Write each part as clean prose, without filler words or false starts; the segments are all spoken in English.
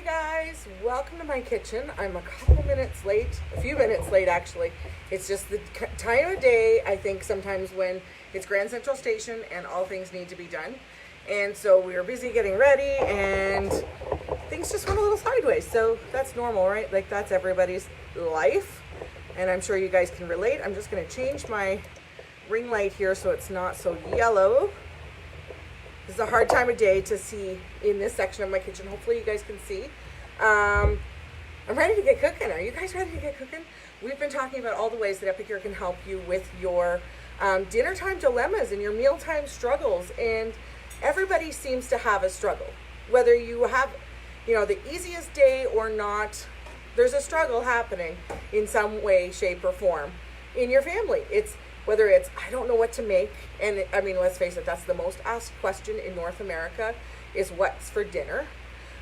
Hey guys, welcome to my kitchen. I'm a couple minutes late, a few minutes late actually. It's just the time of day, I think, sometimes when it's Grand Central Station and all things need to be done. And so we were busy getting ready and things just went a little sideways. So that's normal, right? Like that's everybody's life. And I'm sure you guys can relate. I'm just going to change my ring light here so it's not so yellow. This is a hard time of day to see in this section of my kitchen. Hopefully you guys can see. I'm ready to get cooking. Are you guys ready to get cooking? We've been talking about all the ways that Epicure can help you with your dinner time dilemmas and your mealtime struggles. And everybody seems to have a struggle. Whether you have, the easiest day or not, there's a struggle happening in some way, shape, or form in your family. Whether it's, I don't know what to make, and I mean, let's face it, that's the most asked question in North America is what's for dinner,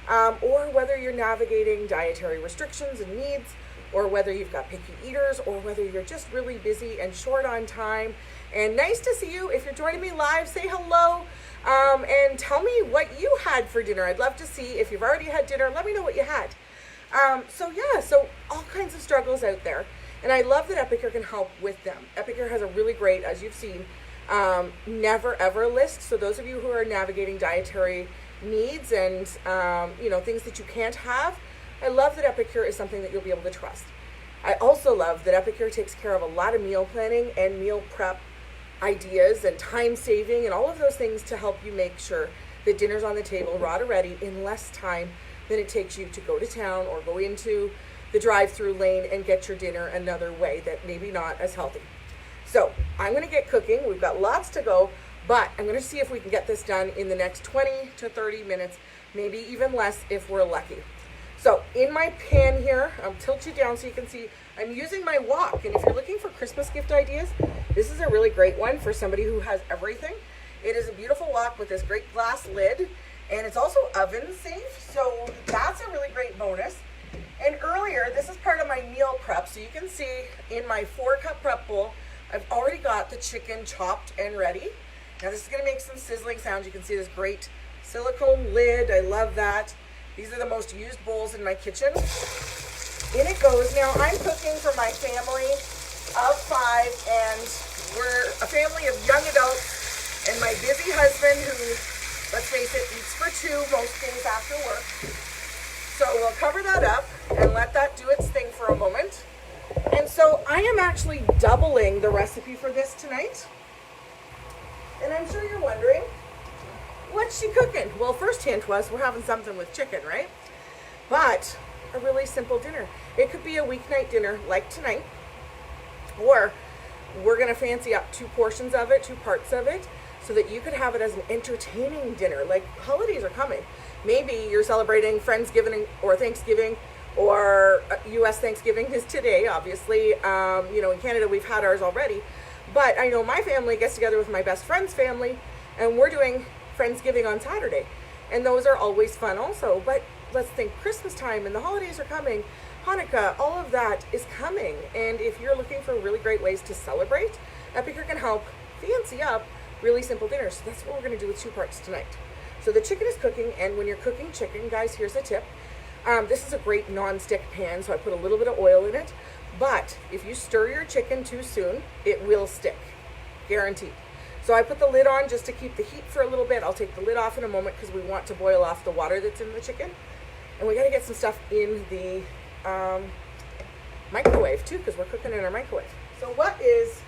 or whether you're navigating dietary restrictions and needs, or whether you've got picky eaters, or whether you're just really busy and short on time. And nice to see you. If you're joining me live, say hello, and tell me what you had for dinner. I'd love to see if you've already had dinner. Let me know what you had. So all kinds of struggles out there. And I love that Epicure can help with them. Epicure has a really great, as you've seen, never ever list. So those of you who are navigating dietary needs and, things that you can't have, I love that Epicure is something that you'll be able to trust. I also love that Epicure takes care of a lot of meal planning and meal prep ideas and time saving and all of those things to help you make sure that dinner's on the table, raw to ready, in less time than it takes you to go to town or go into the drive-through lane and get your dinner another way that maybe not as healthy. So I'm going to get cooking. We've got lots to go, but I'm going to see if we can get this done in the next 20 to 30 minutes, maybe even less if we're lucky. So in my pan here, I'll tilt you down so you can see, I'm using my wok. And if you're looking for Christmas gift ideas, this is a really great one for somebody who has everything. It is a beautiful wok with this great glass lid, and it's also oven safe. So that's a really great bonus. And earlier, this is part of my meal prep. So you can see in my 4-cup prep bowl, I've already got the chicken chopped and ready. Now this is gonna make some sizzling sounds. You can see this great silicone lid. I love that. These are the most used bowls in my kitchen. In it goes. Now I'm cooking for my family of 5, and we're a family of young adults and my busy husband who, let's face it, eats for 2 most days after work. So we'll cover that up and let that do its thing for a moment. And so I am actually doubling the recipe for this tonight. And I'm sure you're wondering, what's she cooking? Well, first hint was we're having something with chicken, right? But a really simple dinner. It could be a weeknight dinner like tonight, or we're going to fancy up 2 portions of it, 2 parts of it, so that you could have it as an entertaining dinner. Like, holidays are coming. Maybe you're celebrating Friendsgiving or Thanksgiving, or U.S. Thanksgiving is today, obviously. In Canada, we've had ours already. But I know my family gets together with my best friend's family, and we're doing Friendsgiving on Saturday. And those are always fun also. But let's think Christmas time and the holidays are coming. Hanukkah, all of that is coming. And if you're looking for really great ways to celebrate, Epicure can help fancy up really simple dinners. So that's what we're going to do with 2 parts tonight. So the chicken is cooking, and when you're cooking chicken, guys, here's a tip. This is a great non-stick pan, so I put a little bit of oil in it. But if you stir your chicken too soon, it will stick. Guaranteed. So I put the lid on just to keep the heat for a little bit. I'll take the lid off in a moment because we want to boil off the water that's in the chicken. And we got to get some stuff in the microwave too, because we're cooking in our microwave. So what is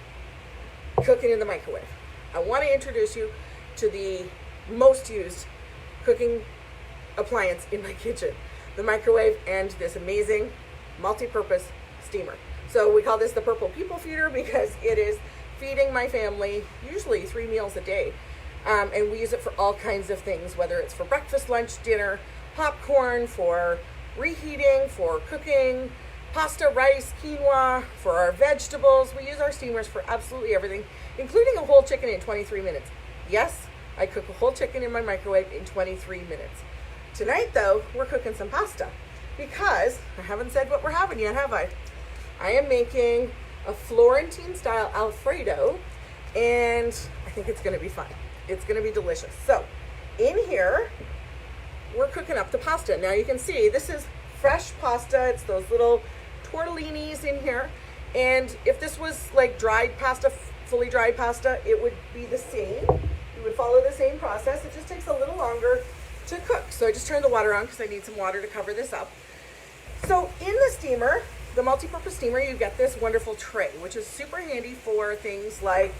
cooking in the microwave? I want to introduce you to the most used cooking appliance in my kitchen, the microwave, and this amazing multi-purpose steamer. So we call this the purple people feeder because it is feeding my family usually 3 meals a day, and we use it for all kinds of things, whether it's for breakfast, lunch, dinner, popcorn, for reheating, for cooking pasta, rice, quinoa, for our vegetables. We use our steamers for absolutely everything, including a whole chicken in 23 minutes. Yes, I cook a whole chicken in my microwave in 23 minutes. Tonight, though, we're cooking some pasta because I haven't said what we're having yet, have I? I am making a Florentine style Alfredo, and I think it's going to be fun. It's going to be delicious. So in here, we're cooking up the pasta. Now you can see this is fresh pasta. It's those little tortellinis in here. And if this was like dried pasta, fully dried pasta, it would be the same. You would follow the same process. It just takes a little longer to cook. So I just turned the water on because I need some water to cover this up. So in the steamer, the multi-purpose steamer, you get this wonderful tray, which is super handy for things like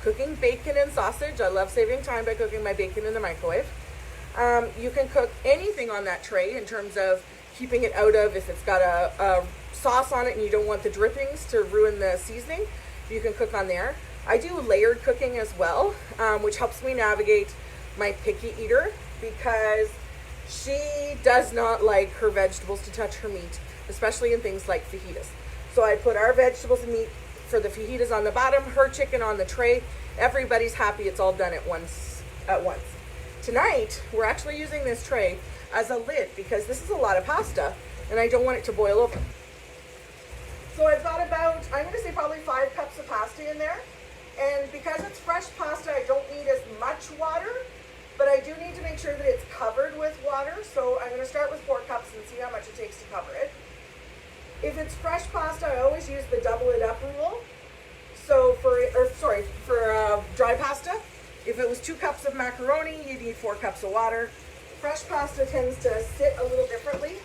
cooking bacon and sausage. I love saving time by cooking my bacon in the microwave. You can cook anything on that tray in terms of keeping it out of, if it's got a sauce on it and you don't want the drippings to ruin the seasoning, you can cook on there. I do layered cooking as well, which helps me navigate my picky eater because she does not like her vegetables to touch her meat, especially in things like fajitas. So I put our vegetables and meat for the fajitas on the bottom, her chicken on the tray. Everybody's happy. It's all done at once. Tonight, we're actually using this tray as a lid because this is a lot of pasta and I don't want it to boil over. So I've got about, I'm going to say probably 5 cups of pasta in there. And because it's fresh pasta, I don't need as much water, but I do need to make sure that it's covered with water. So I'm going to start with 4 cups and see how much it takes to cover it. If it's fresh pasta, I always use the double it up rule. So for dry pasta, if it was 2 cups of macaroni, you need 4 cups of water. Fresh pasta tends to sit a little differently.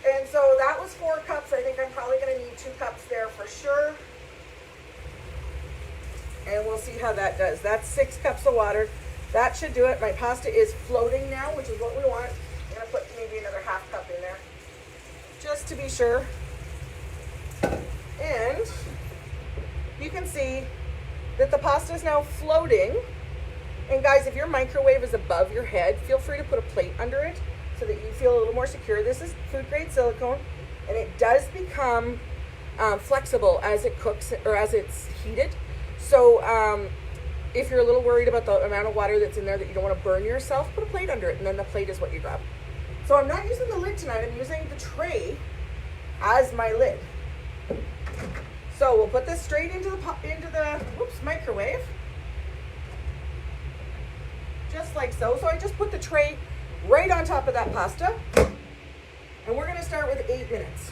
And so that was 4 cups. I think I'm probably going to need 2 cups there for sure. And we'll see how that does. That's 6 cups of water. That should do it. My pasta is floating now, which is what we want. I'm going to put maybe another half cup in there, just to be sure. And you can see that the pasta is now floating. And guys, if your microwave is above your head, feel free to put a plate under it so that you feel a little more secure. This is food grade silicone, and it does become flexible as it cooks or as it's heated. So if you're a little worried about the amount of water that's in there that you don't want to burn yourself, put a plate under it, and then the plate is what you grab. So I'm not using the lid tonight. I'm using the tray as my lid. So we'll put this straight into the microwave, just like so. So I just put the tray right on top of that pasta, and we're going to start with 8 minutes.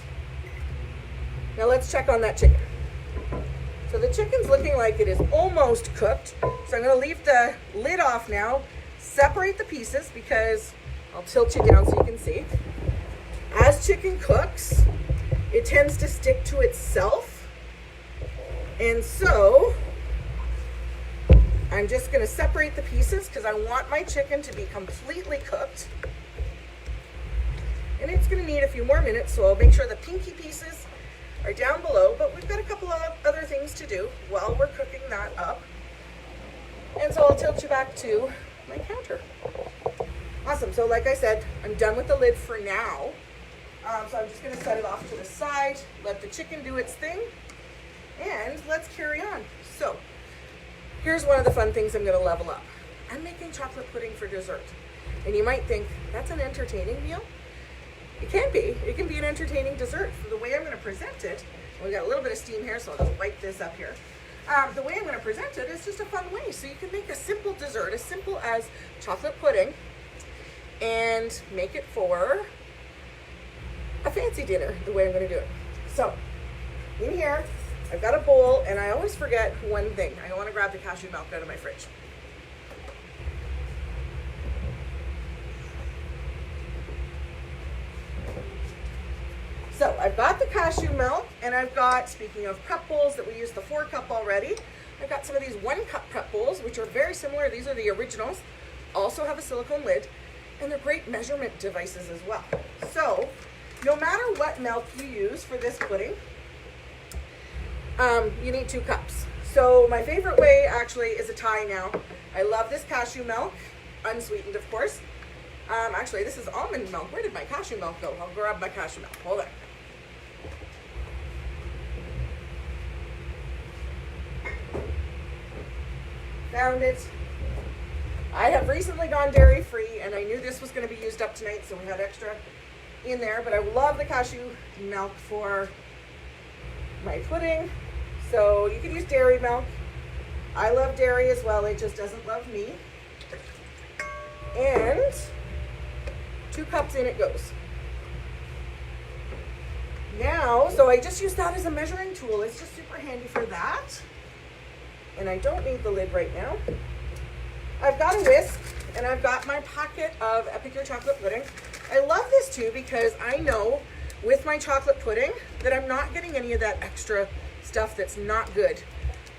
Now let's check on that chicken. So the chicken's looking like it is almost cooked. So I'm going to leave the lid off now, separate the pieces because I'll tilt you down so you can see. As chicken cooks, it tends to stick to itself. And so I'm just going to separate the pieces because I want my chicken to be completely cooked. And it's going to need a few more minutes, so I'll make sure the pinky pieces are down below, but we've got a couple of other things to do while we're cooking that up. And so I'll tilt you back to my counter. Awesome. So like I said, I'm done with the lid for now. So I'm just going to set it off to the side, let the chicken do its thing, and let's carry on. So here's one of the fun things I'm going to level up. I'm making chocolate pudding for dessert. And you might think, that's an entertaining meal? It can be. It can be an entertaining dessert. So the way I'm going to present it, we got a little bit of steam here, so I'll just wipe this up here. The way I'm going to present it is just a fun way. So you can make a simple dessert, as simple as chocolate pudding, and make it for a fancy dinner, the way I'm going to do it. So in here, I've got a bowl, and I always forget one thing. I want to grab the cashew milk out of my fridge. So I've got the cashew milk, and I've got, speaking of prep bowls that we used the 4 cup already, I've got some of these 1 cup prep bowls, which are very similar. These are the originals, also have a silicone lid, and they're great measurement devices as well. So no matter what milk you use for this pudding, you need 2 cups. So my favorite way actually is a Thai now. I love this cashew milk, unsweetened of course. Actually, this is almond milk. Where did my cashew milk go? I'll grab my cashew milk. Hold on. Found it. I have recently gone dairy free, and I knew this was going to be used up tonight, so we had extra in there. But I love the cashew milk for my pudding. So you could use dairy milk. I love dairy as well. It just doesn't love me. And 2 cups in it goes. Now, so I just use that as a measuring tool. It's just super handy for that. And I don't need the lid right now. I've got a whisk and I've got my packet of Epicure chocolate pudding. I love this too because I know with my chocolate pudding that I'm not getting any of that extra stuff that's not good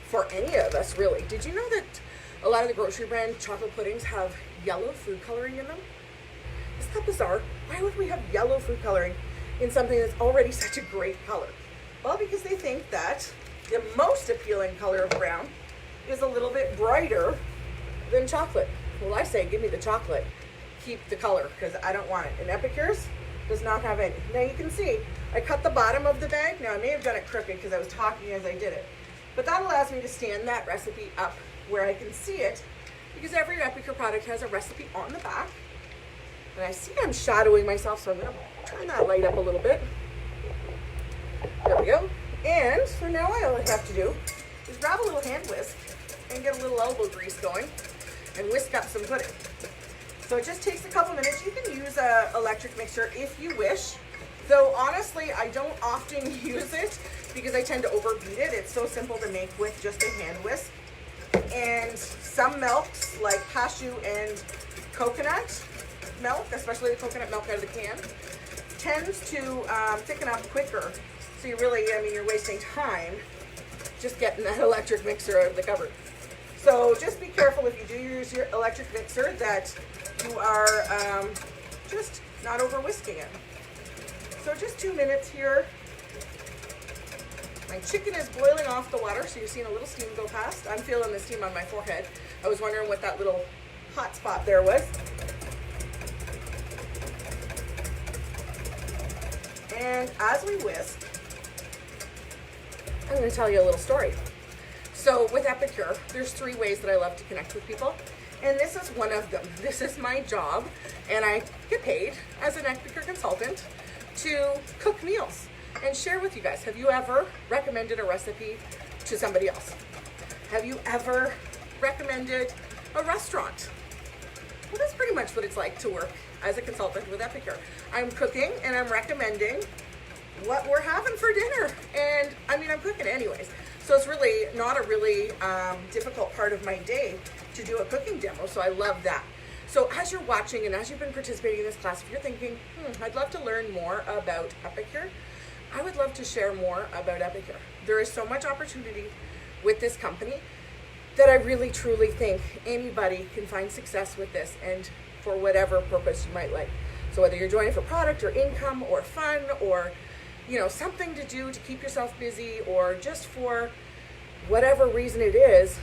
for any of us, really. Did you know that a lot of the grocery brand chocolate puddings have yellow food coloring in them? Isn't that bizarre? Why would we have yellow food coloring in something that's already such a great color? Well, because they think that the most appealing color of brown is a little bit brighter than chocolate. Well, I say give me the chocolate, keep the color, because I don't want it. And Epicure's does not have any. Now you can see I cut the bottom of the bag. Now I may have done it crooked because I was talking as I did it, but that allows me to stand that recipe up where I can see it, because every Epicure product has a recipe on the back. And I see I'm shadowing myself, so I'm going to turn that light up a little bit. There we go. And so now all I have to do is grab a little hand whisk and get a little elbow grease going and whisk up some pudding. So it just takes a couple minutes. You can use an electric mixer if you wish, though honestly I don't often use it because I tend to overbeat it. It's so simple to make with just a hand whisk. And some milks, like cashew and coconut milk, especially the coconut milk out of the can, tends to thicken up quicker. So you really, you're wasting time just getting that electric mixer out of the cupboard. So just be careful if you do use your electric mixer that you are just not over whisking it. So just 2 minutes here. My chicken is boiling off the water, so you're seeing a little steam go past. I'm feeling the steam on my forehead. I was wondering what that little hot spot there was. And as we whisk, I'm going to tell you a little story. So with Epicure, there's 3 ways that I love to connect with people, and this is one of them. This is my job, and I get paid as an Epicure consultant to cook meals and share with you guys. Have you ever recommended a recipe to somebody else? Have you ever recommended a restaurant? Well, that's pretty much what it's like to work as a consultant with Epicure. I'm cooking and I'm recommending what we're having for dinner, and I'm cooking anyways. So it's really not a really difficult part of my day to do a cooking demo, so I love that. So as you're watching and as you've been participating in this class, if you're thinking, I'd love to learn more about Epicure, I would love to share more about Epicure. There is so much opportunity with this company that I really truly think anybody can find success with this, and for whatever purpose you might like. So whether you're joining for product or income or fun or something to do to keep yourself busy, or just for whatever reason it is,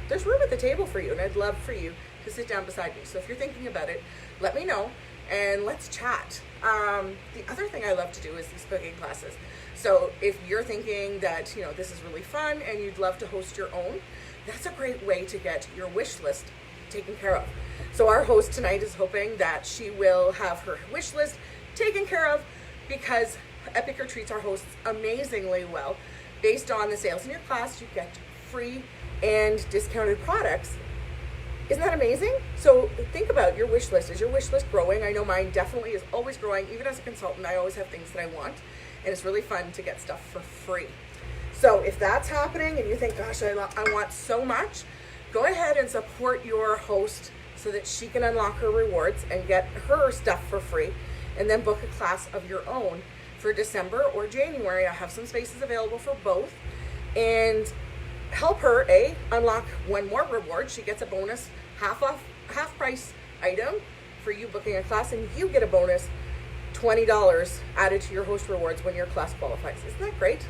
there's room at the table for you, and I'd love for you to sit down beside me. So if you're thinking about it, let me know and let's chat. The other thing I love to do is these cooking classes. So if you're thinking that this is really fun and you'd love to host your own, that's a great way to get your wish list taken care of. So our host tonight is hoping that she will have her wish list taken care of, because Epicure treats our hosts amazingly well. Based on the sales in your class, you get free and discounted products. Isn't that amazing? So think about your wish list. Is your wish list growing? I know mine definitely is always growing. Even as a consultant, I always have things that I want, and it's really fun to get stuff for free. So if that's happening and you think, gosh, I want so much, go ahead and support your host so that she can unlock her rewards and get her stuff for free, and then book a class of your own for December or January. I have some spaces available for both, and help her unlock one more reward. She gets a bonus half price item for you booking a class, and you get a bonus $20 added to your host rewards when your class qualifies. Isn't that great?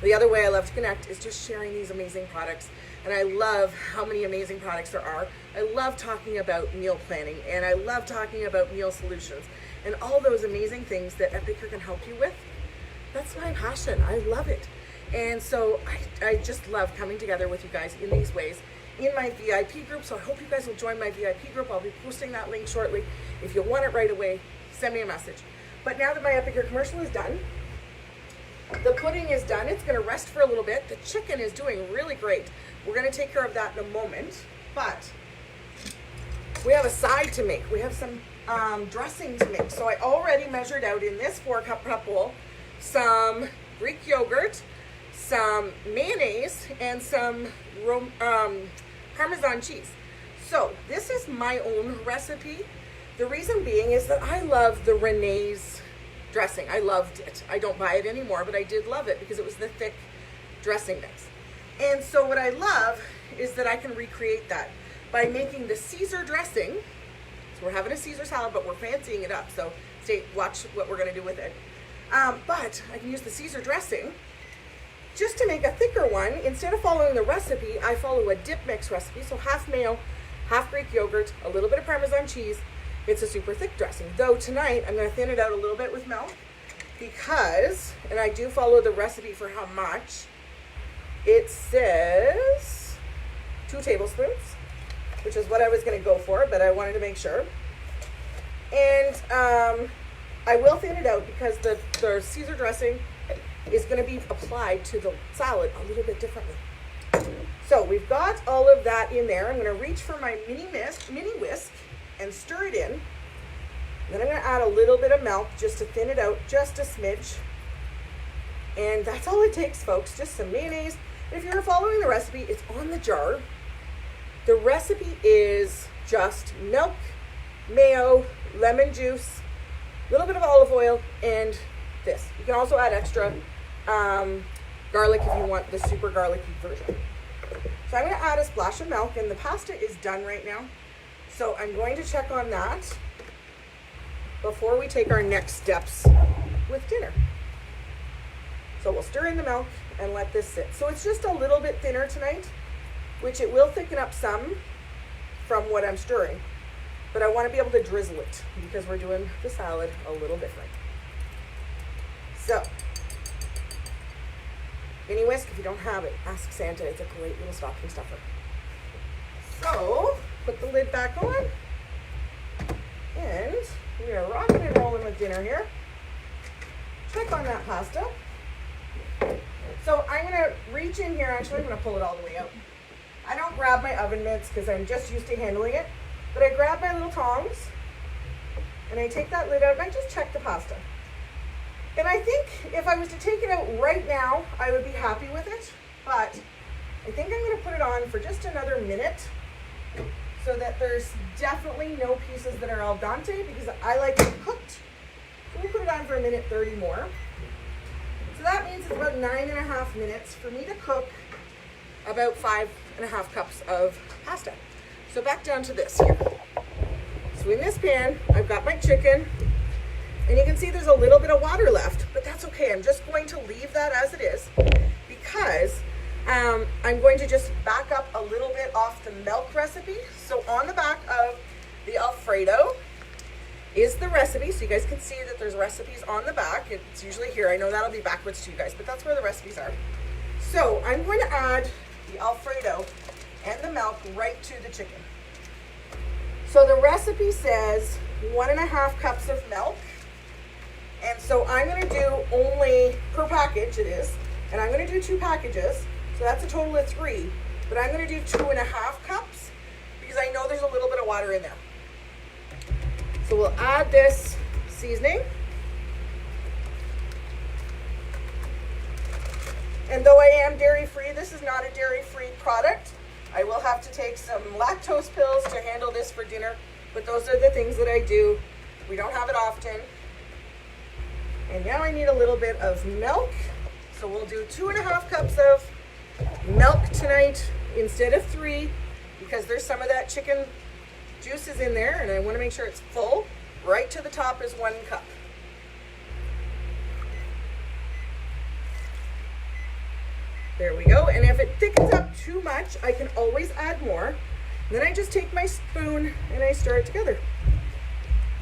The other way I love to connect is just sharing these amazing products, and I love how many amazing products there are. I love talking about meal planning, and I love talking about meal solutions and all those amazing things that Epicure can help you with. That's my passion. I love it. And so I just love coming together with you guys in these ways in my VIP group. So I hope you guys will join my VIP group. I'll be posting that link shortly. If you want it right away, send me a message. But now that my Epicure commercial is done, the pudding is done. It's going to rest for a little bit. The chicken is doing really great. We're going to take care of that in a moment. But we have a side to make. We have some dressing to make. So I already measured out in this 4-cup prep bowl some Greek yogurt, some mayonnaise, and some Parmesan cheese. So this is my own recipe. The reason being is that I love the Renee's dressing. I loved it. I don't buy it anymore, but I did love it because it was the thick dressing mix. And so what I love is that I can recreate that by making the Caesar dressing. So we're having a Caesar salad, but we're fancying it up. So watch what we're going to do with it. But I can use the Caesar dressing just to make a thicker one. Instead of following the recipe, I follow a dip mix recipe. So half mayo, half Greek yogurt, a little bit of Parmesan cheese. It's a super thick dressing. Though tonight I'm going to thin it out a little bit with milk because, and I do follow the recipe for how much, it says 2 tablespoons, which is what I was going to go for, but I wanted to make sure. And I will thin it out because the Caesar dressing is going to be applied to the salad a little bit differently. So we've got all of that in there. I'm going to reach for my mini whisk and stir it in. Then I'm going to add a little bit of milk just to thin it out just a smidge. And that's all it takes, folks, just some mayonnaise. If you're following the recipe, it's on the jar. The recipe is just milk, mayo, lemon juice, a little bit of olive oil, and this. You can also add extra garlic if you want the super garlicky version. So I'm going to add a splash of milk, and the pasta is done right now. So I'm going to check on that before we take our next steps with dinner. So we'll stir in the milk and let this sit. So it's just a little bit thinner tonight, which it will thicken up some from what I'm stirring. But I want to be able to drizzle it because we're doing the salad a little different. So, mini whisk, if you don't have it, ask Santa. It's a great little stocking stuffer. So, put the lid back on. And we are rocking and rolling with dinner here. Check on that pasta. So I'm going to reach in here. Actually, I'm going to pull it all the way out. I don't grab my oven mitts because I'm just used to handling it. But I grab my little tongs and I take that lid out and I just check the pasta. And I think if I was to take it out right now, I would be happy with it. But I think I'm going to put it on for just another minute so that there's definitely no pieces that are al dente because I like it cooked. So we'll put it on for 1:30 more. So that means it's about 9.5 minutes for me to cook about 5.5 cups of pasta. So back down to this here. So in this pan, I've got my chicken, and you can see there's a little bit of water left, but that's okay. I'm just going to leave that as it is because I'm going to just back up a little bit off the milk recipe. So on the back of the Alfredo is the recipe. So you guys can see that there's recipes on the back. It's usually here. I know that'll be backwards to you guys, but that's where the recipes are. So I'm going to add the Alfredo and the milk right to the chicken. So the recipe says 1.5 cups of milk. And so I'm going to do only per package it is. And I'm going to do 2 packages. So that's a total of 3. But I'm going to do 2.5 cups because I know there's a little bit of water in there. So we'll add this seasoning. And though I am dairy-free, this is not a dairy-free product. I will have to take some lactose pills to handle this for dinner, but those are the things that I do. We don't have it often. And now I need a little bit of milk. So we'll do 2.5 cups of milk tonight instead of 3 because there's some of that chicken juices in there and I want to make sure it's full. Right to the top is 1 cup. There we go. And if it thickens up too much, I can always add more. Then I just take my spoon and I stir it together.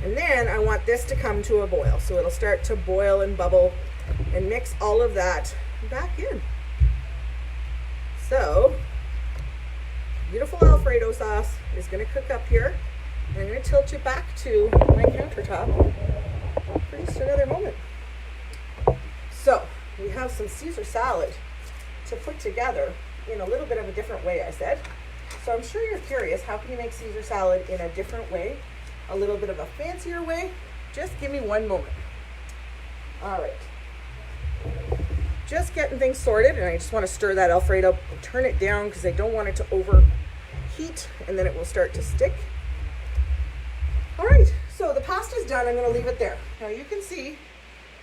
And then I want this to come to a boil. So it'll start to boil and bubble and mix all of that back in. So, beautiful Alfredo sauce is going to cook up here. And I'm going to tilt it back to my countertop for just another moment. So, we have some Caesar salad to put together in a little bit of a different way, I said. So I'm sure you're curious, how can you make Caesar salad in a different way? A little bit of a fancier way? Just give me one moment. All right. Just getting things sorted, and I just want to stir that Alfredo, turn it down because I don't want it to overheat and then it will start to stick. All right, so the pasta's done. I'm going to leave it there. Now you can see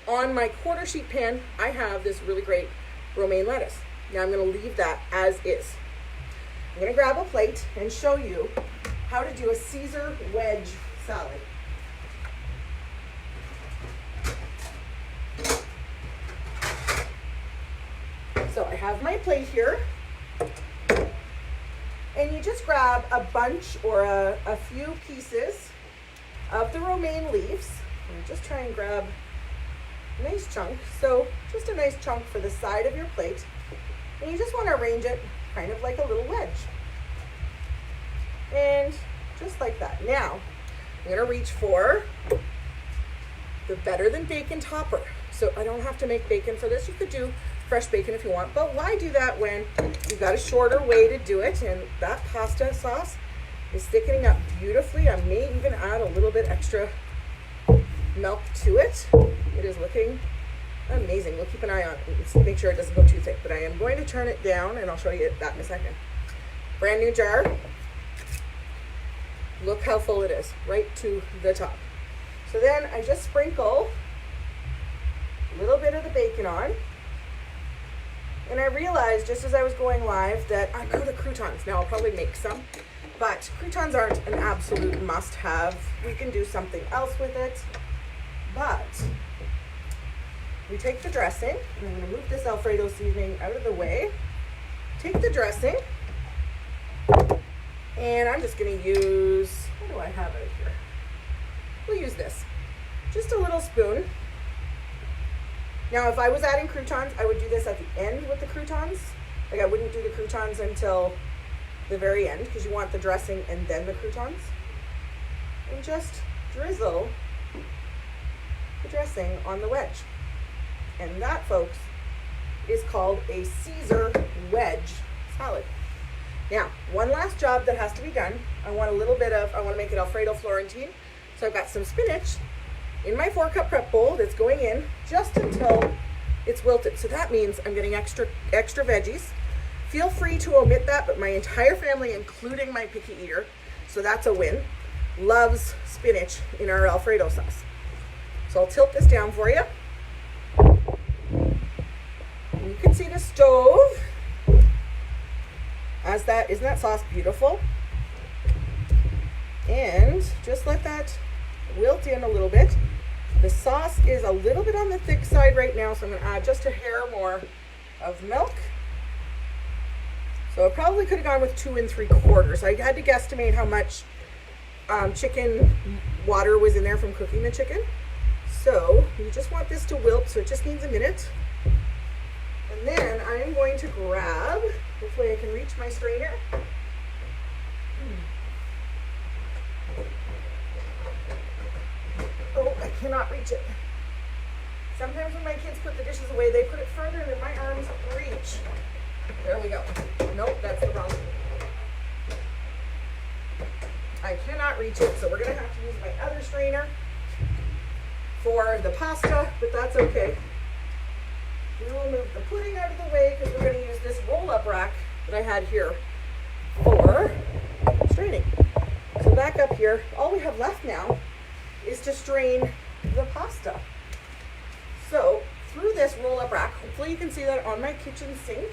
on my quarter sheet pan, I have this really great romaine lettuce. Now I'm going to leave that as is. I'm going to grab a plate and show you how to do a Caesar wedge salad. So I have my plate here, and you just grab a bunch or a few pieces of the romaine leaves, and just try and grab a nice chunk. So just a nice chunk for the side of your plate, and you just want to arrange it kind of like a little wedge. And just like that. Now, I'm going to reach for the Better Than Bacon topper. So I don't have to make bacon for this. You could do fresh bacon if you want, but why do that when you've got a shorter way to do it? And that pasta sauce is thickening up beautifully. I may even add a little bit extra milk to it. It is looking amazing. We'll keep an eye on it. Let's make sure it doesn't go too thick, but I am going to turn it down, and I'll show you that in a second. Brand new jar. Look how full it is, right to the top. So then I just sprinkle a little bit of the bacon on. And I realized just as I was going live that I'm out of croutons. Now I'll probably make some, but croutons aren't an absolute must-have. We can do something else with it. But we take the dressing, and I'm going to move this Alfredo seasoning out of the way. Take the dressing, and I'm just going to use, what do I have out here? We'll use this. Just a little spoon. Now, if I was adding croutons, I would do this at the end with the croutons. Like I wouldn't do the croutons until the very end because you want the dressing and then the croutons. And just drizzle the dressing on the wedge. And that, folks, is called a Caesar wedge salad. Now, one last job that has to be done. I want to make it Alfredo Florentine. So I've got some spinach in my 4-cup prep bowl that's going in just until it's wilted. So that means I'm getting extra veggies. Feel free to omit that, but my entire family, including my picky eater, so that's a win, loves spinach in our Alfredo sauce. So I'll tilt this down for you. And you can see the stove as that. Isn't that sauce beautiful? And just let that wilt in a little bit. The sauce is a little bit on the thick side right now, so I'm going to add just a hair more of milk. So I probably could have gone with 2 3/4. I had to guesstimate how much chicken water was in there from cooking the chicken. So you just want this to wilt, so it just needs a minute. And then I am going to grab, hopefully I can reach my strainer. Oh, I cannot reach it. Sometimes when my kids put the dishes away, they put it further than my arms reach. There we go. Nope, that's the wrong one. I cannot reach it, so we're going to have to use my other strainer for the pasta, but that's okay. We will move the pudding out of the way because we're going to use this roll-up rack that I had here for straining. So back up here, all we have left now is to strain the pasta. So through this roll-up rack, hopefully you can see that on my kitchen sink,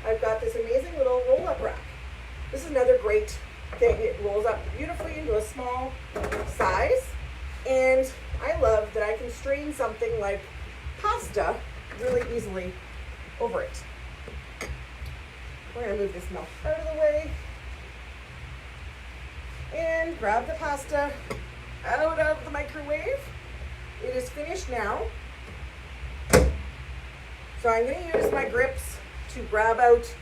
I've got this amazing little roll-up rack. This is another great thing. It rolls up beautifully into a small size, and I love that I can strain something like pasta really easily over it. We're going to move this milk out of the way and grab the pasta out of the microwave. It is finished now. So I'm going to use my grips to grab out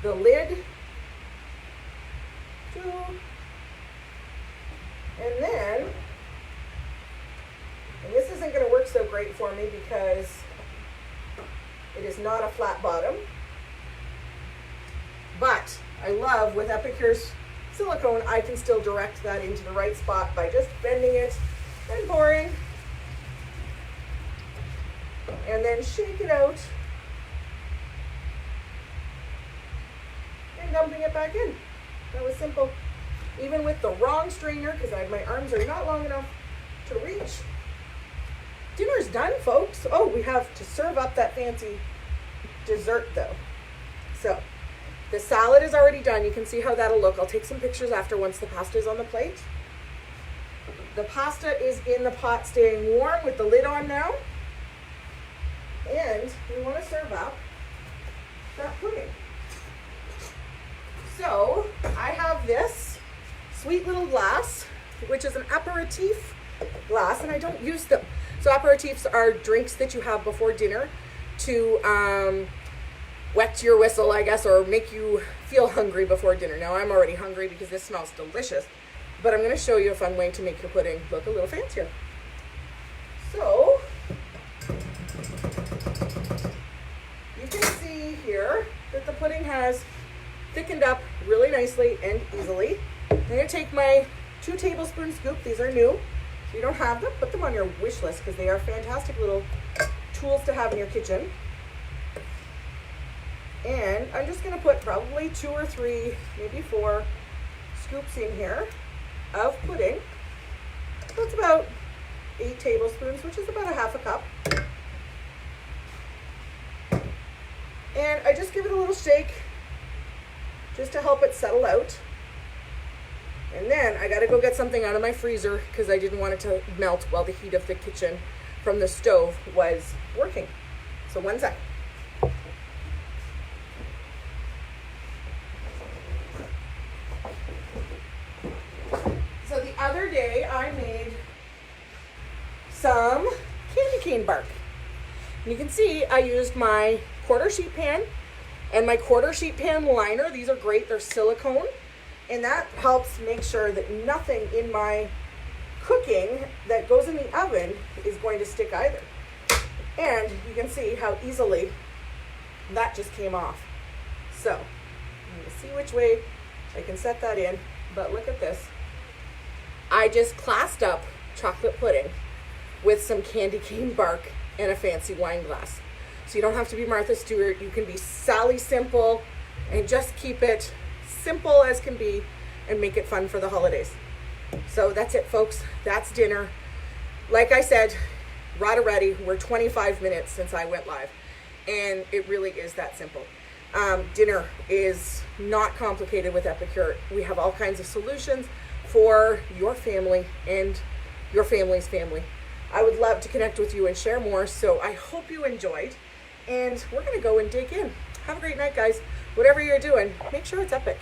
the lid. And then, and this isn't going to work so great for me because it is not a flat bottom, but I love with Epicure's silicone, I can still direct that into the right spot by just bending it and pouring. And then shake it out and dumping it back in. That was simple. Even with the wrong strainer, because my arms are not long enough to reach. Dinner's done, folks. Oh, we have to serve up that fancy dessert though. So the salad is already done. You can see how that'll look. I'll take some pictures after once the pasta is on the plate. The pasta is in the pot staying warm with the lid on now. And we want to serve up that pudding. So I have this sweet little glass, which is an aperitif glass, and I don't use them. So aperitifs are drinks that you have before dinner to wet your whistle, I guess, or make you feel hungry before dinner. Now I'm already hungry because this smells delicious, but I'm going to show you a fun way to make your pudding look a little fancier. So you can see here that the pudding has thickened up really nicely and easily. I'm going to take my 2 tablespoon scoop. These are new. If you don't have them, put them on your wish list because they are fantastic little tools to have in your kitchen. And I'm just going to put probably 2 or 3, maybe 4 scoops in here of pudding. So it's about 8 tablespoons, which is about a half a cup. And I just give it a little shake just to help it settle out. And then I got to go get something out of my freezer because I didn't want it to melt while the heat of the kitchen from the stove was working. So one sec. So the other day I made some candy cane bark. And you can see I used my quarter sheet pan and my quarter sheet pan liner. These are great, they're silicone. And that helps make sure that nothing in my cooking that goes in the oven is going to stick either. And you can see how easily that just came off. So I'm going to see which way I can set that in, but look at this. I just classed up chocolate pudding with some candy cane bark and a fancy wine glass. So you don't have to be Martha Stewart. You can be Sally Simple and just keep it simple as can be and make it fun for the holidays. So that's it, folks. That's dinner. Like I said, rada ready. We're 25 minutes since I went live, and it really is that simple. Dinner is not complicated with Epicure. We have all kinds of solutions for your family and your family's family. I would love to connect with you and share more, so I hope you enjoyed, and we're going to go and dig in. Have a great night, guys. Whatever you're doing, make sure it's epic.